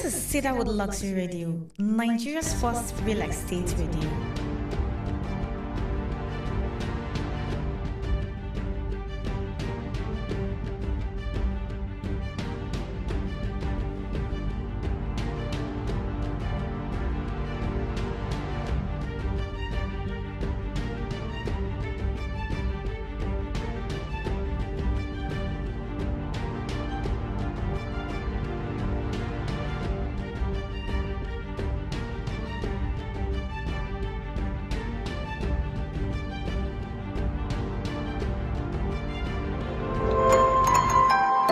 This is Cedarwood Luxury Radio, Nigeria's first real estate radio.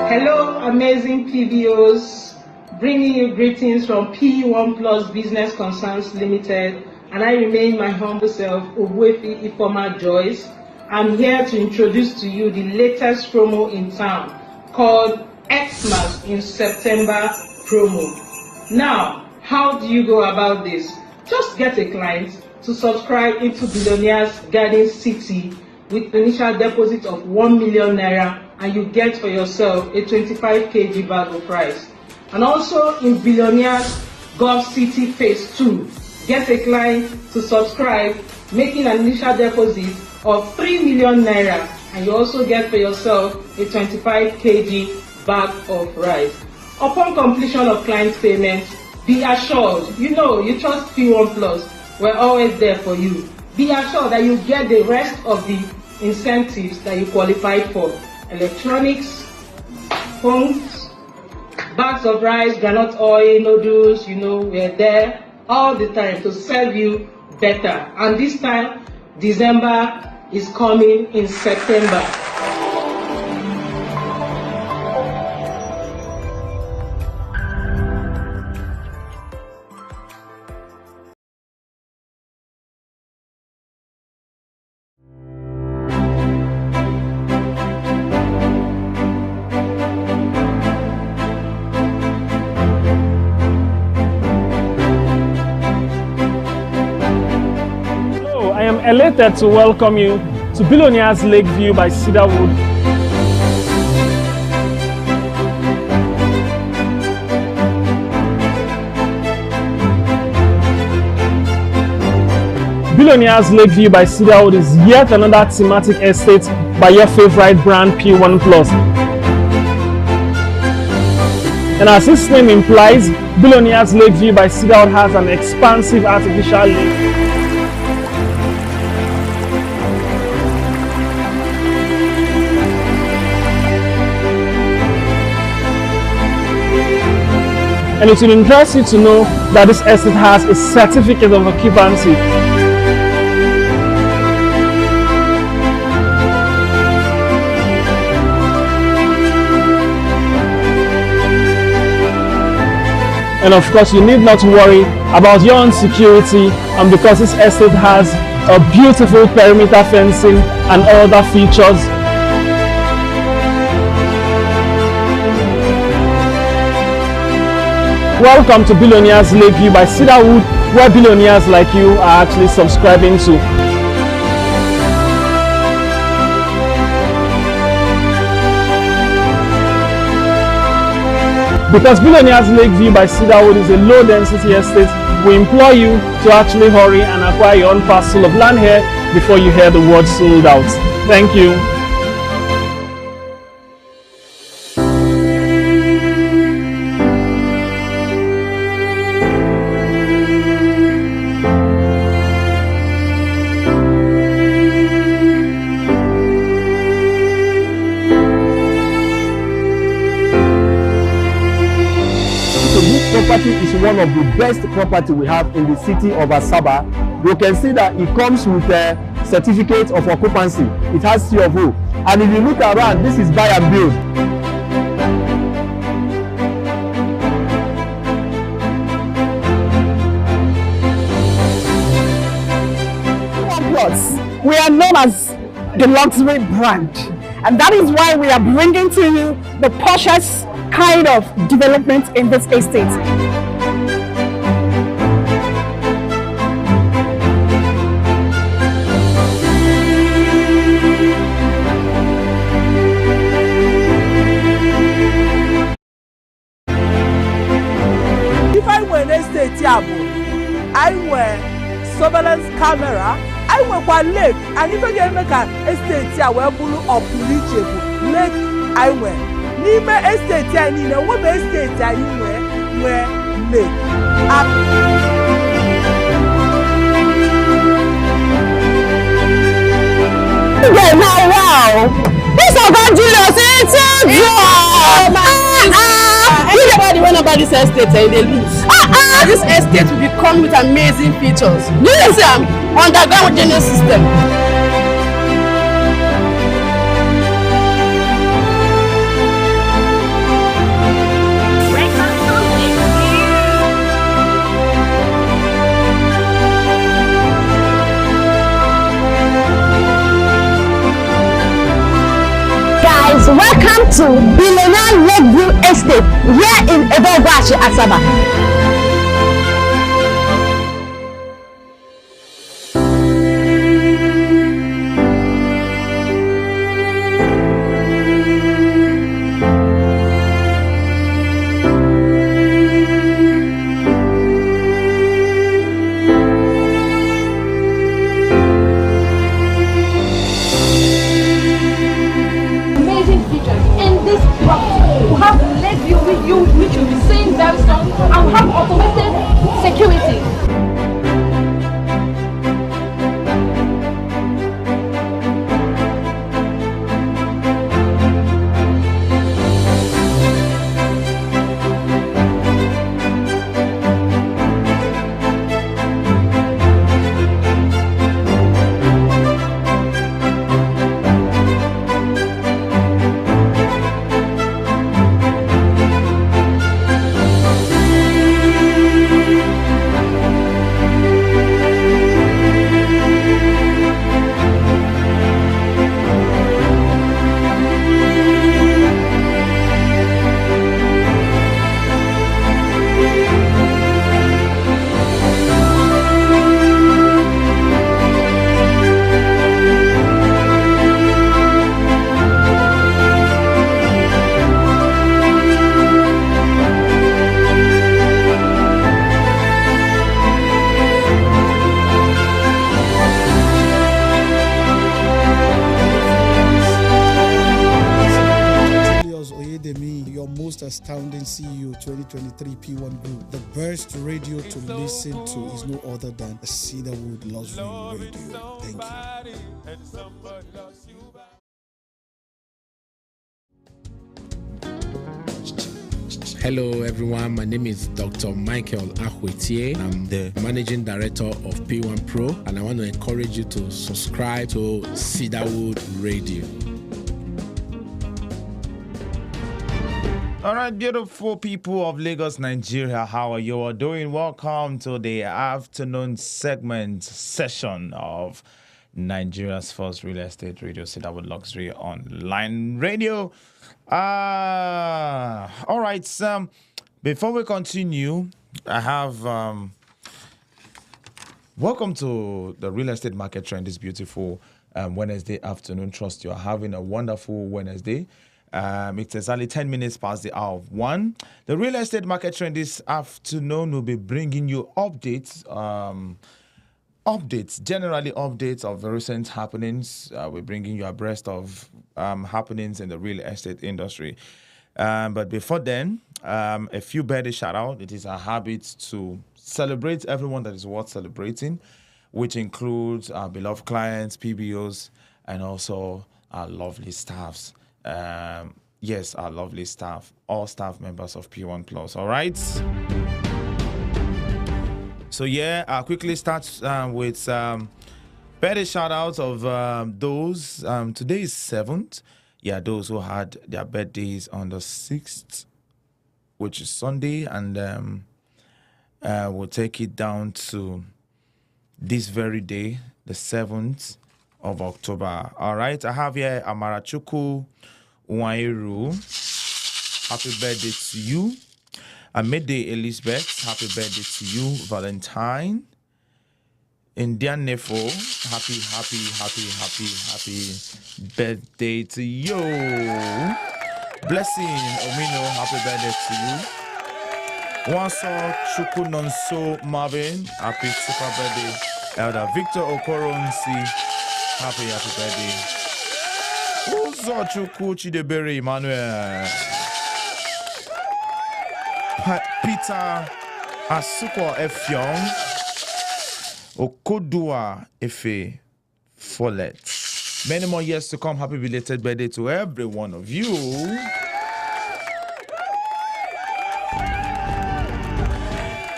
Hello, amazing PBOs, bringing you greetings from P1 Plus Business Concerns Limited, and I remain my humble self, Ogbuefi Ifeoma Joyce. I'm here to introduce to you the latest promo in town called Xmas in September promo. Now, how do you go about this? Just get a client to subscribe into Billionaires Garden City with initial deposit of 1 million naira, and you get for yourself a 25 kg bag of rice. And also in Billionaires Gulf City Phase 2, get a client to subscribe, making an initial deposit of 3 million naira, and you also get for yourself a 25 kg bag of rice. Upon completion of client payments, be assured, you trust P1 Plus, we're always there for you. Be assured that you get the rest of the incentives that you qualified for. Electronics, phones, bags of rice, groundnut oil, noodles, we're there all the time to serve you better. And this time, December is coming in September. I am elated to welcome you to Billionaires Lakeview by Cedarwood. Billionaires Lakeview by Cedarwood is yet another thematic estate by your favorite brand P1 Plus. And as its name implies, Billionaires Lakeview by Cedarwood has an expansive artificial lake. And it will interest you to know that this estate has a certificate of occupancy. And of course, you need not worry about your own security, and because this estate has a beautiful perimeter fencing and other features. Welcome to Billionaires Lakeview by Cedarwood, where billionaires like you are actually subscribing to. Because Billionaires Lakeview by Cedarwood is a low density estate, we implore you to actually hurry and acquire your own parcel of land here before you hear the word sold out. Thank you. So this property is one of the best property we have in the city of Asaba. You can see that it comes with a certificate of occupancy. It has C of O. And if you look around, this is buy and build. We are known as the luxury brand, and that is why we are bringing to you the poshest kind of development in this estate. I nwekwa lake and ife ga-eme ka estate a wee bụrụ ọpụrụ iche bụ lake anyị nwe n'ime estate anyị niile nwebe estate anyị nwee lake. Wow, this evangelist is too good. Everybody went about this estate and they lose. This estate will become with amazing features. Do you see underground drainage system? Welcome to Billionaire Lakeview Estate here in Cedarwood, Asaba. Which you'll be seeing very soon, and have automated security. Astounding CEO 2023 P1 Group. The best radio to listen to is no other than Cedarwood Luxury Radio. Thank you. Hello everyone, my name is Dr. Michael Ahwetie. I'm the Managing Director of P1 Pro, and I want to encourage you to subscribe to Cedarwood Radio. All right, beautiful people of Lagos, Nigeria, how are you all doing? Welcome to the afternoon session of Nigeria's first real estate radio, Cedarwood Luxury Online Radio. All right, before we continue, I have welcome to the real estate market trend this beautiful Wednesday afternoon. Trust you are having a wonderful Wednesday. It's exactly 10 minutes past the hour of 1. The real estate market trend this afternoon will be bringing you updates, generally updates of the recent happenings. We're bringing you abreast of happenings in the real estate industry. But before then, a few birthday shout out. It is a habit to celebrate everyone that is worth celebrating, which includes our beloved clients, PBOs, and also our lovely staffs. Yes, our lovely staff, all staff members of P1 Plus. All right. So yeah, I'll quickly start with birthday shout outs of those. Today is 7th. Yeah, those who had their birthdays on the 6th, which is Sunday, and we'll take it down to this very day, the 7th of October. All right, I have here Amarachuku Wairu. Happy birthday to you. Amede Elizabeth, happy birthday to you. Valentine. Indian Nefo, happy birthday to you. Blessing Omino, happy birthday to you. Wanso Chukunonso Marvin, happy super birthday Elder Victor Okoronsi. Happy birthday. Uzochukwu Chidebere Emmanuel. Peter Asuko Efyong. Okodua Efe Follett. Many more years to come. Happy belated birthday to every one of you.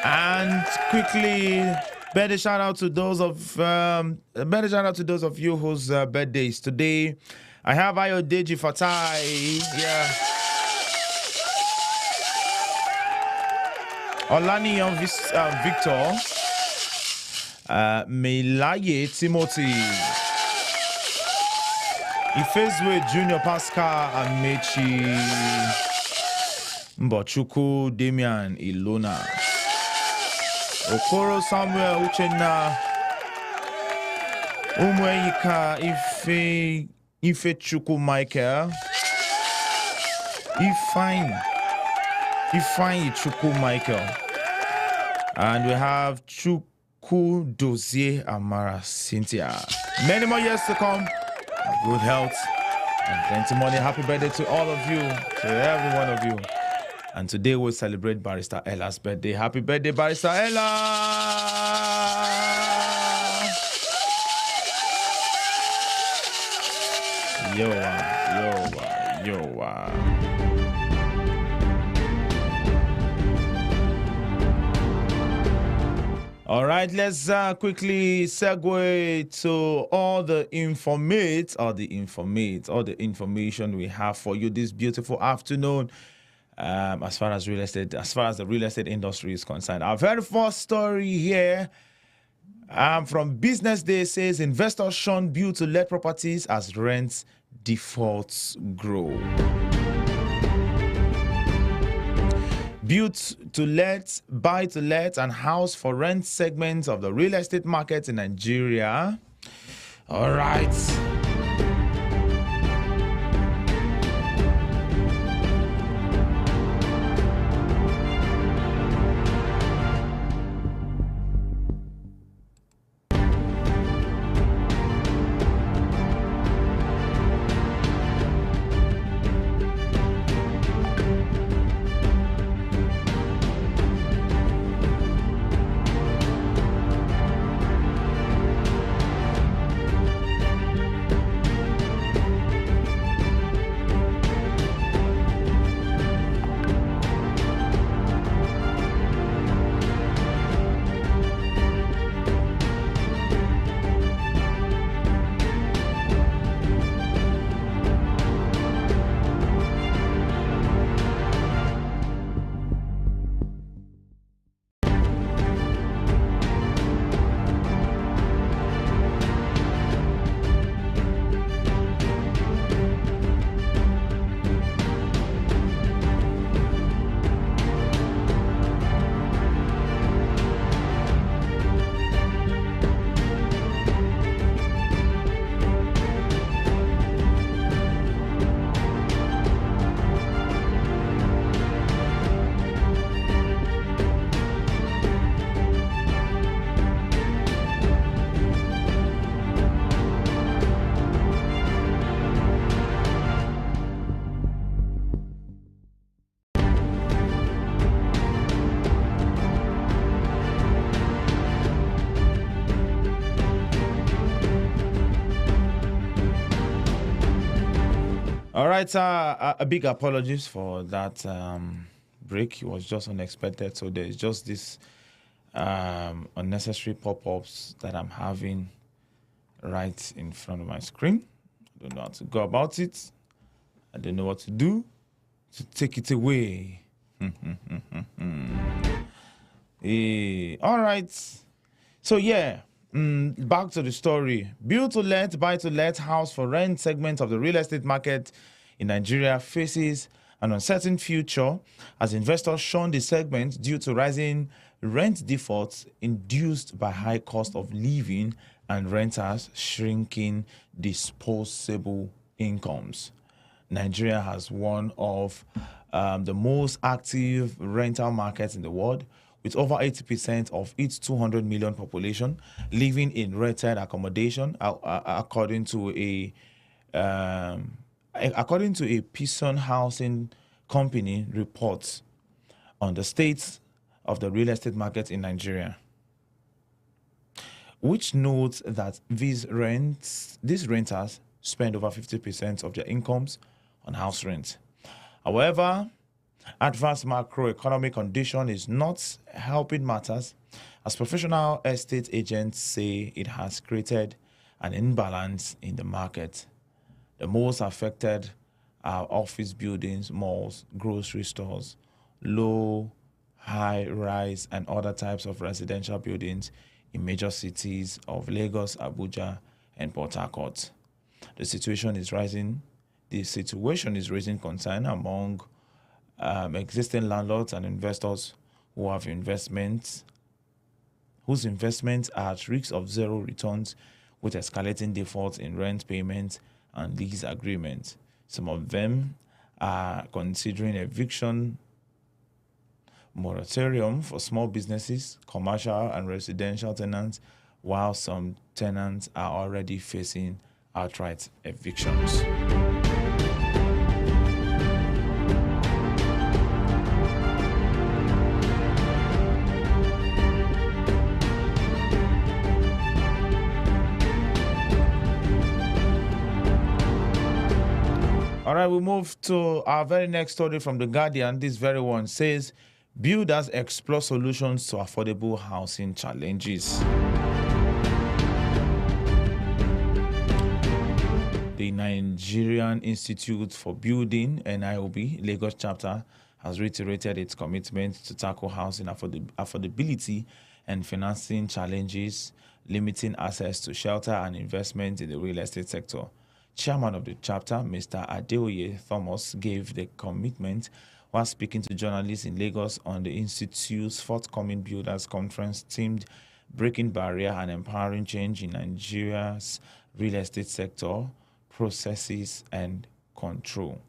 And quickly, birthday shout out to those of you whose birthdays today. I have Ayodeji Fatai. Yeah. Olaniyan Victor. Melaye Timothy. Ifezwe Junior Pascal Amechi. Mbochuku Damian Ilona. Okoro Samuel Uchenna. Umweyika Ife Chuku Michael. Ifeanyi Chuku Michael. And we have Chuku Dozie Amara Cynthia. Many more years to come. Good health and plenty money. Happy birthday to all of you, to every one of you. And today we'll celebrate Barrister Ella's birthday. Happy birthday, Barrister Ella! Yoa. All right, let's quickly segue to all the information we have for you this beautiful afternoon. As far as the real estate industry is concerned, our very first story here from Business Day says investors shun build-to-let properties as rent defaults grow. Build-to-let, buy-to-let, and house-for-rent segments of the real estate market in Nigeria. All right. All right, a big apologies for that break. It was just unexpected. So there's just this unnecessary pop-ups that I'm having right in front of my screen. I don't know how to go about it. I don't know what to do to take it away. All right. So yeah. Back to the story. Build-to-let, buy-to-let, house-for-rent segment of the real estate market in Nigeria faces an uncertain future as investors shun the segment due to rising rent defaults induced by high cost of living and renters shrinking disposable incomes. Nigeria has one of the most active rental markets in the world, with over 80% of its 200 million population living in rented accommodation, according to a Pearson Housing Company report on the state of the real estate market in Nigeria, which notes that these renters spend over 50% of their incomes on house rent. However, adverse macroeconomic condition is not helping matters, as professional estate agents say it has created an imbalance in the market. The most affected are office buildings, malls, grocery stores, low, high rise, and other types of residential buildings in major cities of Lagos, Abuja, and Port Harcourt. The situation is raising concern among existing landlords and investors whose investments are at risk of zero returns, with escalating defaults in rent payments and lease agreements. Some of them are considering eviction moratorium for small businesses, commercial and residential tenants, while some tenants are already facing outright evictions. All right, we move to our very next story from The Guardian. This very one says, builders explore solutions to affordable housing challenges. The Nigerian Institute for Building, NIOB, Lagos chapter, has reiterated its commitment to tackle housing affordability and financing challenges, limiting access to shelter and investment in the real estate sector. Chairman of the chapter, Mr. Adeoye Thomas, gave the commitment while speaking to journalists in Lagos on the Institute's forthcoming Builders Conference themed Breaking Barrier and Empowering Change in Nigeria's Real Estate Sector, Processes and Control.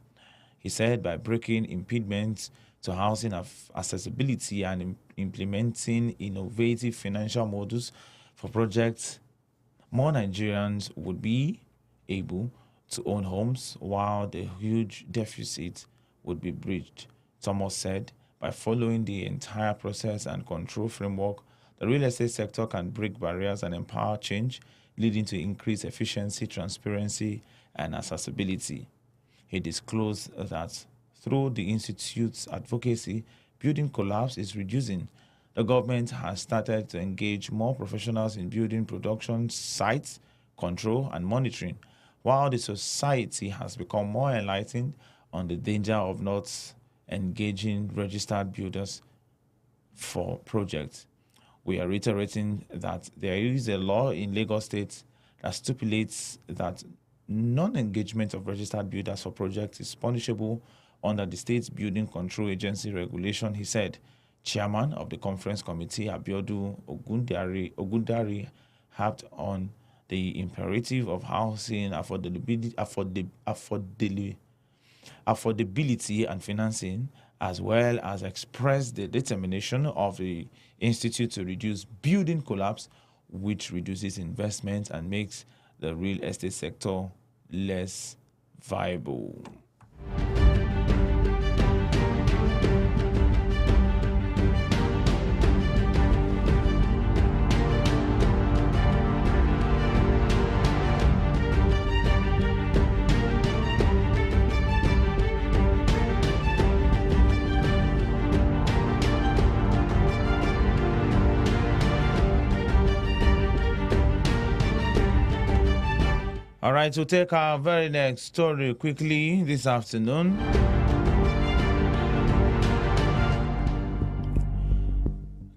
He said by breaking impediments to housing accessibility and implementing innovative financial models for projects, more Nigerians would be able to own homes while the huge deficit would be bridged. Thomas said, by following the entire process and control framework, the real estate sector can break barriers and empower change, leading to increased efficiency, transparency, and accessibility. He disclosed that through the Institute's advocacy, building collapse is reducing. The government has started to engage more professionals in building production sites, control, and monitoring, while the society has become more enlightened on the danger of not engaging registered builders for projects. We are reiterating that there is a law in Lagos State that stipulates that non-engagement of registered builders for projects is punishable under the state's Building Control Agency regulation, he said. Chairman of the conference committee, Abiodun Ogundari, harped on the imperative of housing affordability and financing, as well as expressed the determination of the Institute to reduce building collapse, which reduces investment and makes the real estate sector less viable. All right, so take our very next story quickly this afternoon.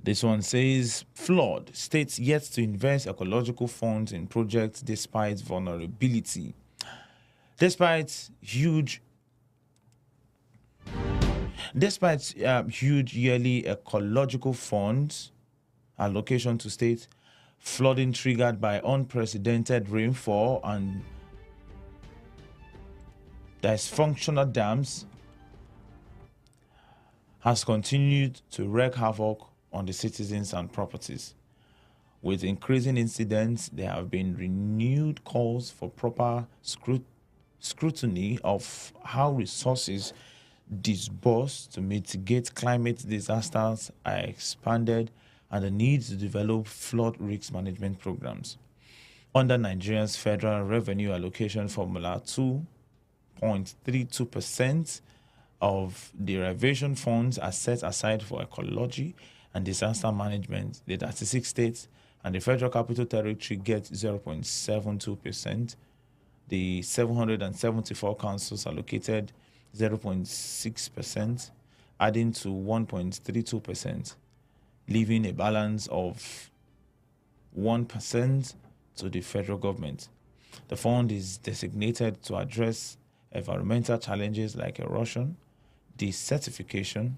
This one says, flawed. States yet to invest ecological funds in projects despite vulnerability. Despite huge yearly ecological funds allocation to states, flooding triggered by unprecedented rainfall and dysfunctional dams has continued to wreak havoc on the citizens and properties. With increasing incidents, there have been renewed calls for proper scrutiny of how resources disbursed to mitigate climate disasters are expanded, and the need to develop flood risk management programs. Under Nigeria's Federal Revenue Allocation Formula, 2.32% of the derivation funds are set aside for ecology and disaster management. The 36 states and the Federal Capital Territory get 0.72%. The 774 councils allocated 0.6%, adding to 1.32%, leaving a balance of 1% to the federal government. The fund is designated to address environmental challenges like erosion, desertification,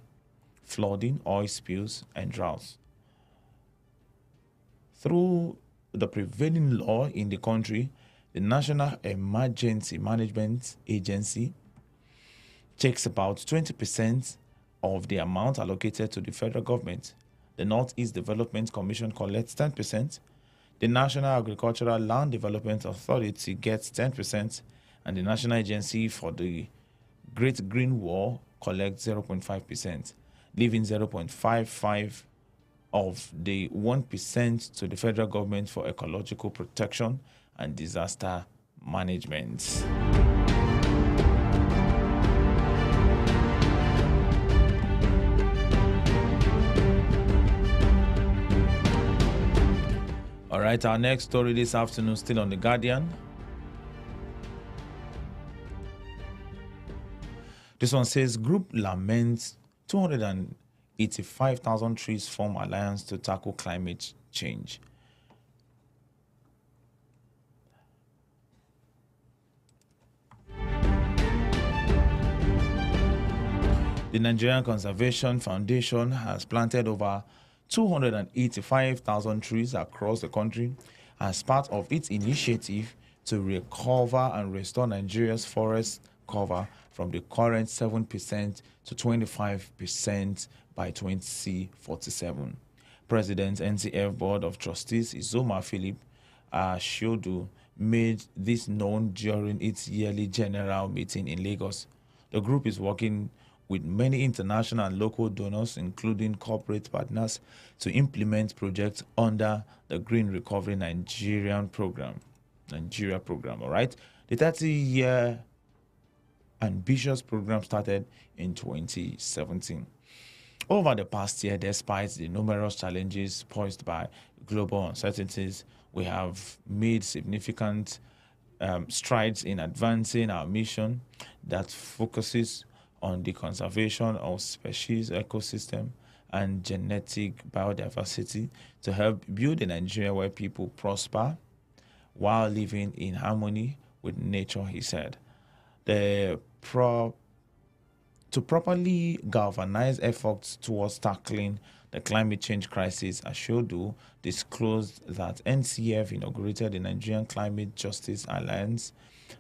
flooding, oil spills, and droughts. Through the prevailing law in the country, the National Emergency Management Agency takes about 20% of the amount allocated to the federal government. The Northeast Development Commission collects 10%. The National Agricultural Land Development Authority gets 10%, and the National Agency for the Great Green Wall collects 0.5%, leaving 0.55 of the 1% to the federal government for ecological protection and disaster management. All right, our next story this afternoon, still on The Guardian. This one says, group laments 285,000 trees form alliance to tackle climate change. The Nigerian Conservation Foundation has planted over 285,000 trees across the country as part of its initiative to recover and restore Nigeria's forest cover from the current 7% to 25% by 2047. President NCF Board of Trustees Izoma Philip Ashodu made this known during its yearly general meeting in Lagos. The group is working with many international and local donors, including corporate partners, to implement projects under the Green Recovery Nigeria program, all right? The 30-year ambitious program started in 2017. Over the past year, despite the numerous challenges posed by global uncertainties, we have made significant strides in advancing our mission that focuses on the conservation of species, ecosystem, and genetic biodiversity to help build a Nigeria where people prosper while living in harmony with nature, he said. To properly galvanize efforts towards tackling the climate change crisis, Ashodu disclosed that NCF inaugurated the Nigerian Climate Justice Alliance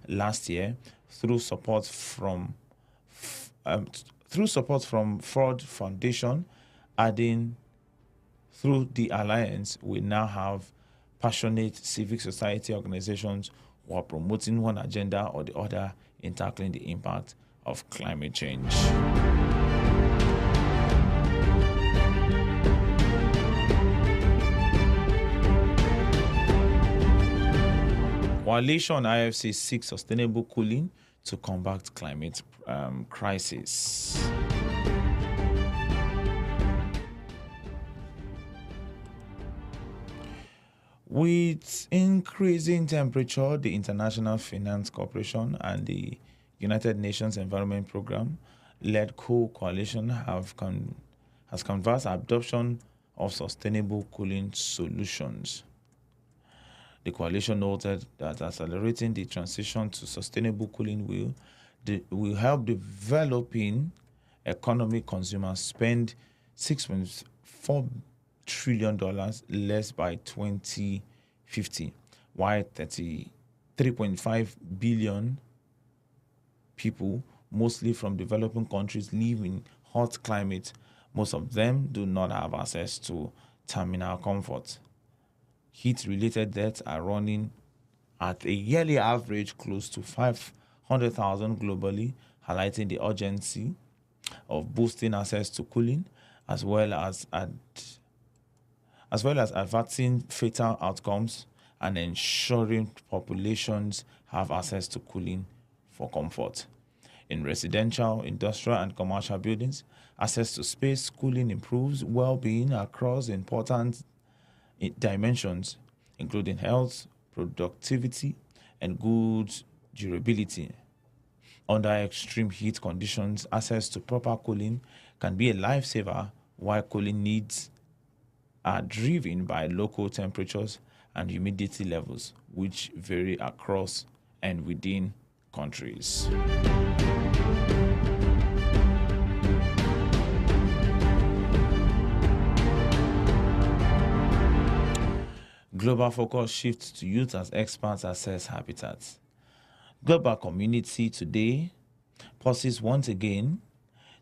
last year through support from Ford Foundation, adding, through the alliance, we now have passionate civic society organizations who are promoting one agenda or the other in tackling the impact of climate change. Coalition IFC seeks sustainable cooling to combat climate crisis. With increasing temperature, the International Finance Corporation and the United Nations Environment Program led coalition has canvassed adoption of sustainable cooling solutions. The coalition noted that accelerating the transition to sustainable cooling will help developing economic consumers spend $6.4 trillion less by 2050, while 33.5 billion people, mostly from developing countries, live in hot climates Most of them do not have access to terminal comfort. Heat-related deaths are running at a yearly average close to 500,000 globally, highlighting the urgency of boosting access to cooling, as well as averting fatal outcomes and ensuring populations have access to cooling for comfort. In residential, industrial, and commercial buildings, access to space cooling improves well-being across important dimensions, including health, productivity, and good durability. Under extreme heat conditions, access to proper cooling can be a lifesaver, while cooling needs are driven by local temperatures and humidity levels, which vary across and within countries. Global focus shifts to youth as experts assess habitats. Global community today pauses once again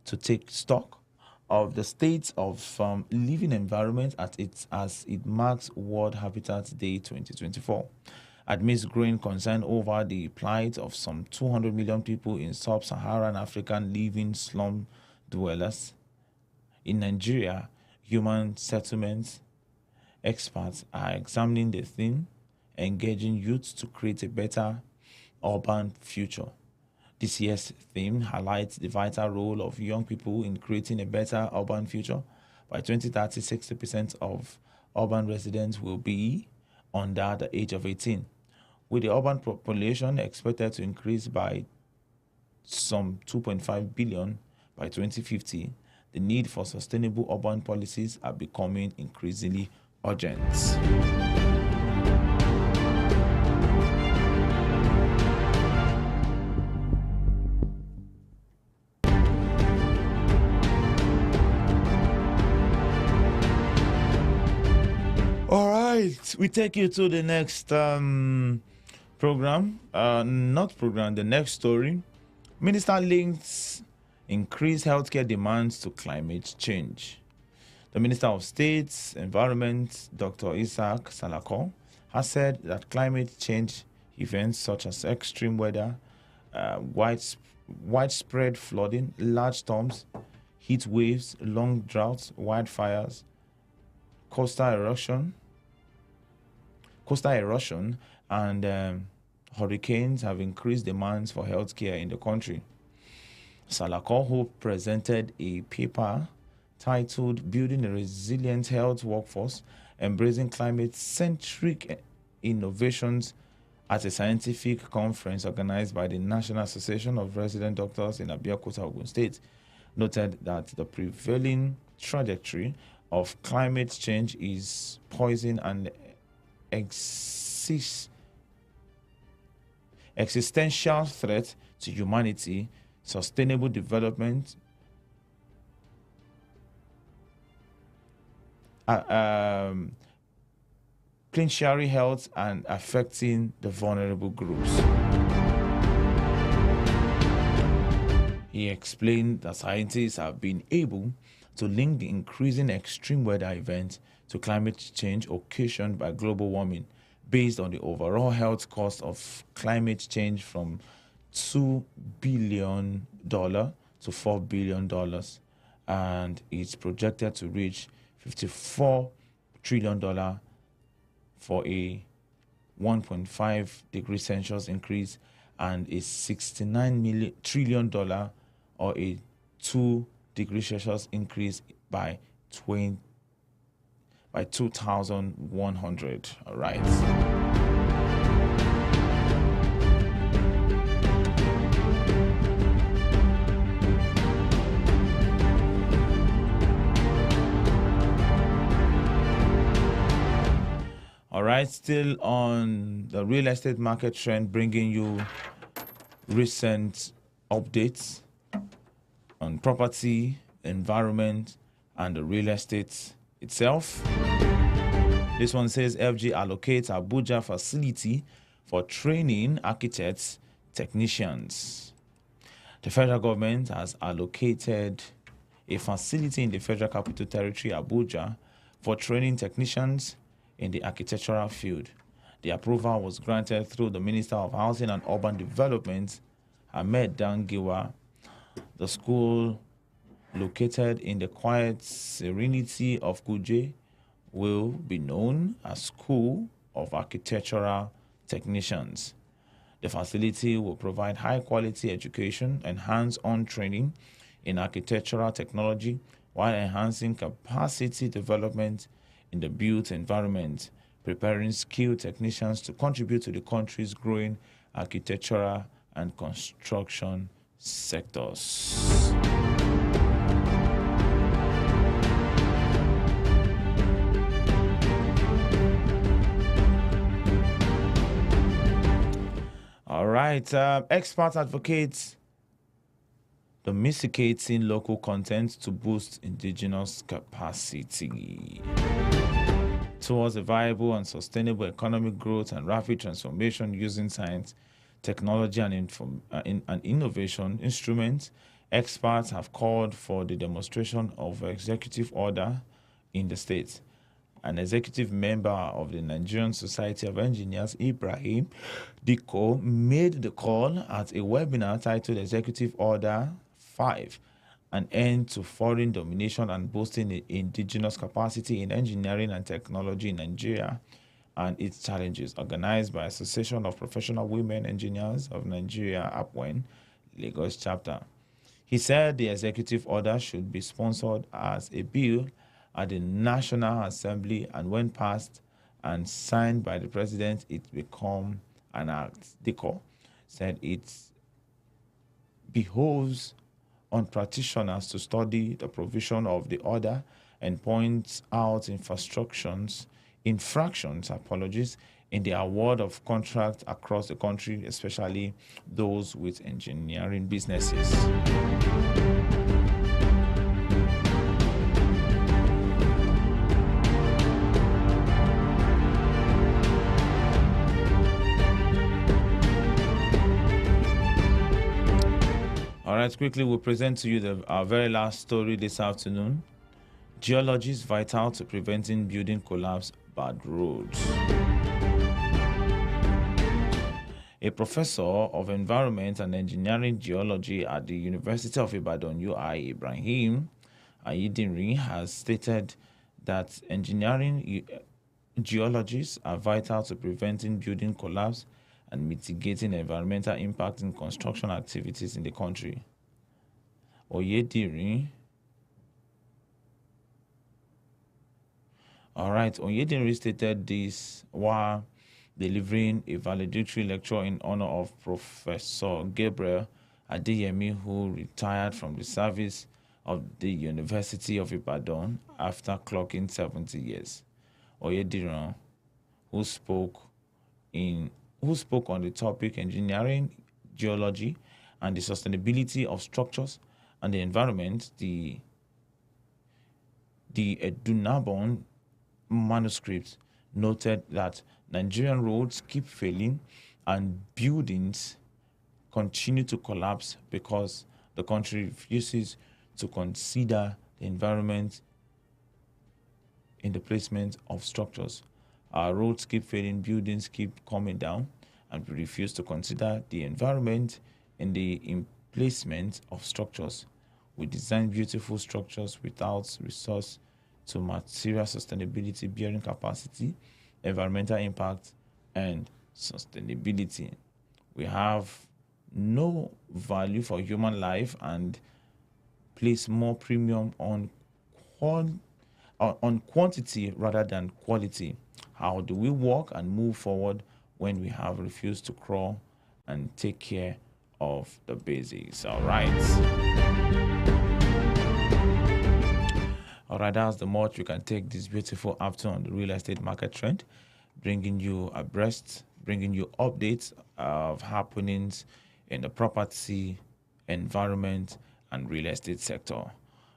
to take stock of the state of living environment as it marks World Habitat Day 2024. Amidst growing concern over the plight of some 200 million people in sub-Saharan African living slum dwellers. In Nigeria, human settlements experts are examining the theme, engaging youth to create a better urban future. This year's theme highlights the vital role of young people in creating a better urban future. By 2030, 60% of urban residents will be under the age of 18, with the urban population expected to increase by some 2.5 billion by 2050. The need for sustainable urban policies are becoming increasingly urgent. All right, we take you to the next the next story. Minister links increased healthcare demands to climate change. The Minister of State's Environment, Dr. Isaac Salako, has said that climate change events such as extreme weather, widespread flooding, large storms, heat waves, long droughts, wildfires, coastal erosion, and hurricanes have increased demands for healthcare in the country. Salako, who presented a paper titled Building a Resilient Health Workforce, Embracing Climate-Centric Innovations at a scientific conference organized by the National Association of Resident Doctors in Abeokuta, Ogun State, noted that the prevailing trajectory of climate change is posing an existential threat to humanity, sustainable development, planetary health, and affecting the vulnerable groups. He explained that scientists have been able to link the increasing extreme weather events to climate change occasioned by global warming, based on the overall health cost of climate change from $2 billion to $4 billion, and it's projected to reach $54 trillion for a 1.5 degrees Celsius increase and a $69 trillion or a 2 degrees Celsius increase by 2100. All right. All right, still on the real estate market trend, bringing you recent updates on property, environment, and the real estate itself. This one says FG allocates Abuja facility for training architects, technicians. The federal government has allocated a facility in the Federal Capital Territory, Abuja, for training technicians in the architectural field. The approval was granted through the Minister of Housing and Urban Development, Ahmed Dangiwa. The school, located in the quiet serenity of Kuje, will be known as School of Architectural Technicians. The facility will provide high-quality education and hands-on training in architectural technology while enhancing capacity development in the built environment, preparing skilled technicians to contribute to the country's growing architectural and construction sectors. All right, experts advocate domesticating local content to boost indigenous capacity towards a viable and sustainable economic growth and rapid transformation using science, technology, and innovation instruments. Experts have called for the demonstration of executive order in the state. An executive member of the Nigerian Society of Engineers, Ibrahim Diko, made the call at a webinar titled Executive Order 5, an end to foreign domination and boosting indigenous capacity in engineering and technology in Nigeria and its challenges, organized by Association of Professional Women Engineers of Nigeria, APWEN, Lagos chapter. He said the executive order should be sponsored as a bill at the National Assembly, and when passed and signed by the president, it become an act. Diko said it behoves on practitioners to study the provision of the order and point out infractions, in the award of contracts across the country, especially those with engineering businesses. All right, quickly we'll present to you our very last story this afternoon. Geology is vital to preventing building collapse, bad roads. A professor of environment and engineering geology at the University of Ibadan, UI, Ibrahim Ayidinri, has stated that engineering geologists are vital to preventing building collapse and mitigating environmental impact in construction activities in the country. Oyedinri stated this while delivering a valedictory lecture in honor of Professor Gabriel Adeyemi, who retired from the service of the University of Ibadan after clocking 70 years. Oyedinri, who spoke on the topic engineering, geology, and the sustainability of structures and the environment, the Edunabon manuscript noted that Nigerian roads keep failing and buildings continue to collapse because the country refuses to consider the environment in the placement of structures. Our roads keep failing, buildings keep coming down, and we refuse to consider the environment in the placement of structures. We design beautiful structures without resource to material sustainability, bearing capacity, environmental impact, and sustainability. We have no value for human life and place more premium on quantity rather than quality. How do we walk and move forward when we have refused to crawl and take care of the basics? All right, that's the much you can take this beautiful afternoon on the real estate market trend, bringing you abreast, bringing you updates of happenings in the property, environment, and real estate sector.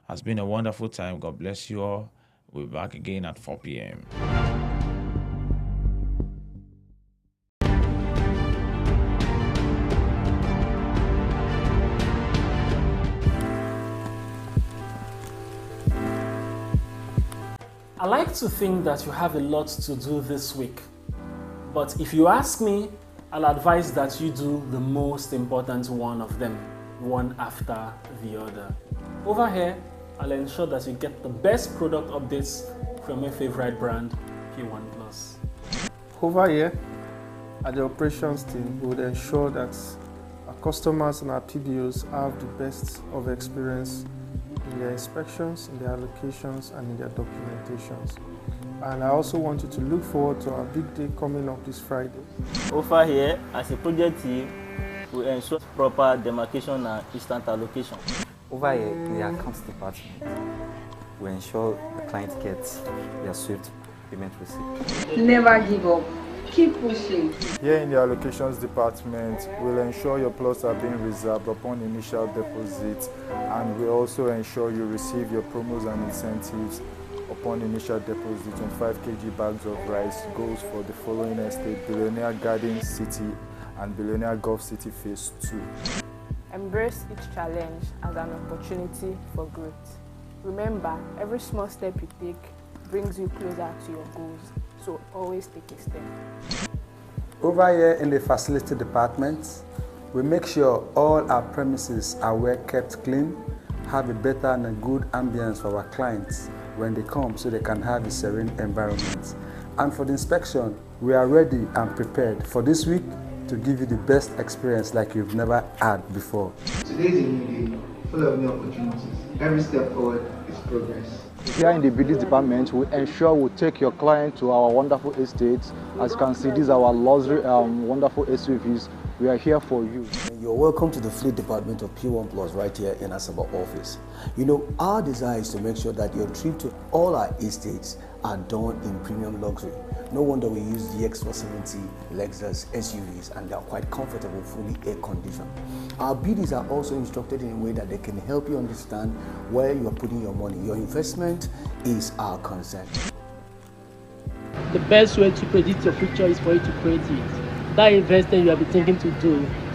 Has been a wonderful time. God bless you all. We'll be back again at 4 p.m. like to think that you have a lot to do this week, but if you ask me, I'll advise that you do the most important one of them, one after the other. Over here, I'll ensure that you get the best product updates from your favorite brand, P1 Plus. Over here, at the operations team, we would ensure that our customers and our PBOs have the best of experience in their inspections, in their allocations, and in their documentations. And I also want you to look forward to our big day coming up this Friday. Over here, as a project team, we ensure proper demarcation and instant allocation. Over here, in the accounts department, we ensure the client gets their swift payment receipt. Never give up. Keep pushing. Here in the allocations department, we'll ensure your plots are being reserved upon initial deposit, and we also ensure you receive your promos and incentives upon initial deposit. 25 kg bags of rice goes for the following estate: Billionaire Garden City and Billionaire Gulf City Phase 2. Embrace each challenge as an opportunity for growth. Remember, every small step you take brings you closer to your goals, so always take a step. Over here in the facility department, we make sure all our premises are well kept clean, have a better and a good ambience for our clients when they come, so they can have a serene environment. And for the inspection, we are ready and prepared for this week to give you the best experience like you've never had before. Today is a new day, full of new opportunities. Every step forward is progress. Here in the buildings department, we ensure we take your client to our wonderful estates. As you can see, these are our luxury wonderful SUVs. We are here for you. You're welcome to the fleet department of P1 Plus right here in Asaba office. You know, our desire is to make sure that your trip to all our estates are done in premium luxury. No wonder we use the X470 Lexus SUVs, and they are quite comfortable, fully air conditioned. Our BDs are also instructed in a way that they can help you understand where you are putting your money. Your investment is our concern. The best way to predict your future is for you to create it. That investment you have been thinking to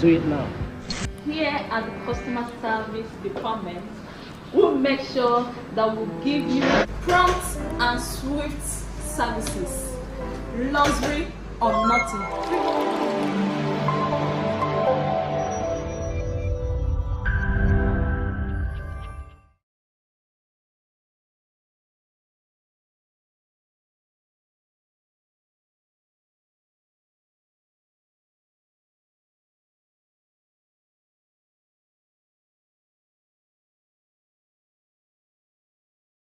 do it now. Here at the customer service department, we'll make sure that we'll give you prompt and swift services. Luxury or nothing.